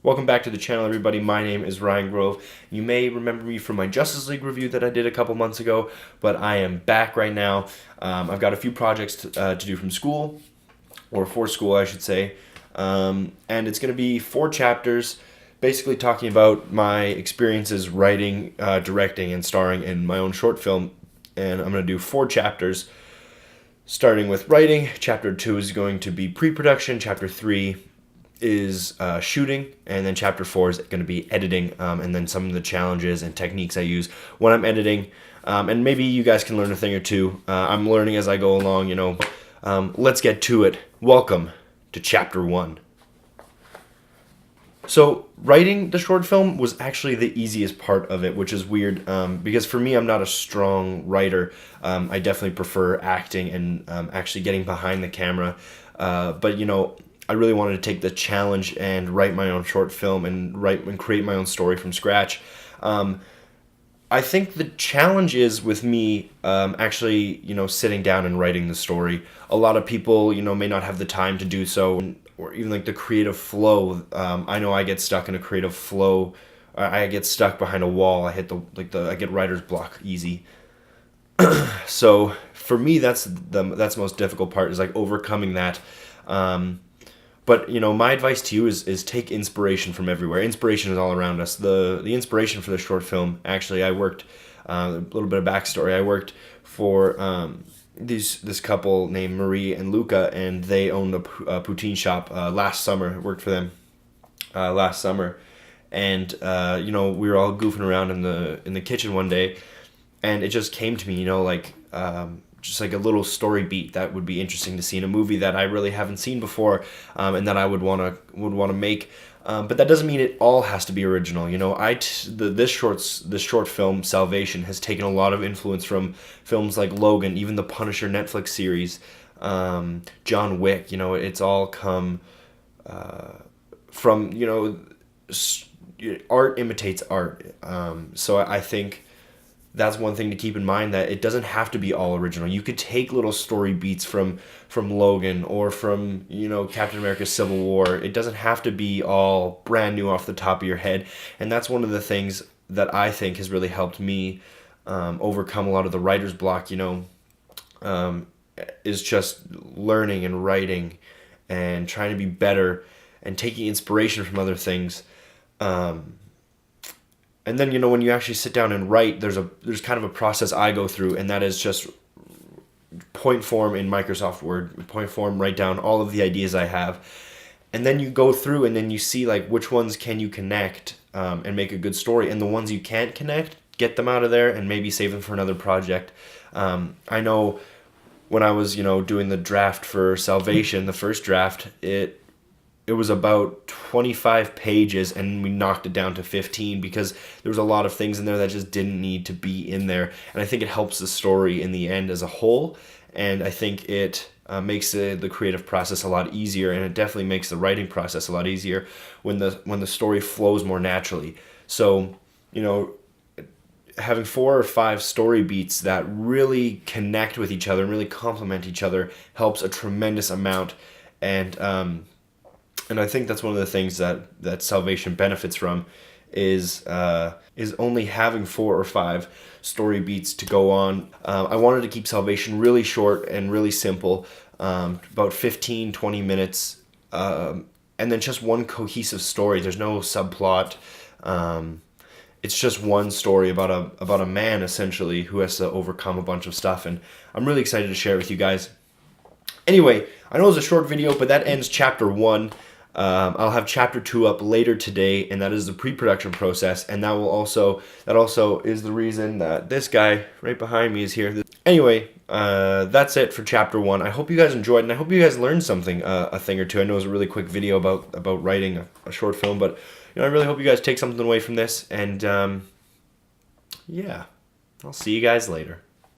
Welcome back to the channel, everybody. My name is Ryan Grove. You may remember me from my Justice League review that I did a couple months ago, but I am back right now. I've got a few projects to do from school, or for school, I should say, and it's going to be 4 chapters, basically talking about my experiences writing, directing, and starring in my own short film. And I'm going to do 4 chapters, starting with writing. Chapter 2 is going to be pre-production. Chapter 3 is shooting, and then chapter 4 is going to be editing, and then some of the challenges and techniques I use when I'm editing, and maybe you guys can learn a thing or two. I'm learning as I go along, let's get to it. Welcome to chapter 1. So writing the short film was actually the easiest part of it, which is weird, because for me, I'm not a strong writer. I definitely prefer acting and actually getting behind the camera, but I really wanted to take the challenge and write my own short film and create my own story from scratch. I think the challenge is with me actually, sitting down and writing the story. A lot of people, may not have the time to do so, or even like the creative flow. I know I get stuck in a creative flow. I get stuck behind a wall. I hit I get writer's block easy. So for me, that's the most difficult part, is like overcoming that. But my advice to you is take inspiration from everywhere. Inspiration is all around us. The inspiration for the short film, actually, I worked a little bit of backstory. I worked for this couple named Marie and Luca, and they owned a poutine shop last summer. I worked for them last summer, and we were all goofing around in the kitchen one day, and it just came to me, just like a little story beat that would be interesting to see in a movie that I really haven't seen before, and that I would want to make. But that doesn't mean it all has to be original. This short film, Salvation, has taken a lot of influence from films like Logan, even the Punisher Netflix series, John Wick. It's all come from art imitates art. So I think that's one thing to keep in mind, that it doesn't have to be all original. You could take little story beats from Logan, or from Captain America Civil War. It doesn't have to be all brand new off the top of your head. And that's one of the things that I think has really helped me overcome a lot of the writer's block, is just learning and writing and trying to be better and taking inspiration from other things. And then, when you actually sit down and write, there's kind of a process I go through, and that is just point form in Microsoft Word. Point form, write down all of the ideas I have. And then you go through, and then you see which ones can you connect and make a good story. And the ones you can't connect, get them out of there and maybe save them for another project. I know when I was, doing the draft for Salvation, the first draft, it was about 25 pages, and we knocked it down to 15 because there was a lot of things in there that just didn't need to be in there. And I think it helps the story in the end as a whole, and I think it makes the creative process a lot easier, and it definitely makes the writing process a lot easier when the story flows more naturally. So, having 4 or 5 story beats that really connect with each other and really complement each other helps a tremendous amount. And I think that's one of the things that Salvation benefits from, is only having 4 or 5 story beats to go on. I wanted to keep Salvation really short and really simple, about 15-20 minutes, and then just one cohesive story. There's no subplot. It's just one story about a man, essentially, who has to overcome a bunch of stuff, and I'm really excited to share it with you guys. Anyway, I know it's a short video, but that ends chapter 1. I'll have chapter 2 up later today, and that is the pre-production process, and that also is the reason that this guy right behind me is here. Anyway, that's it for chapter 1. I hope you guys enjoyed, and I hope you guys learned something, a thing or two. I know it was a really quick video about writing a short film, but I really hope you guys take something away from this, and yeah, I'll see you guys later.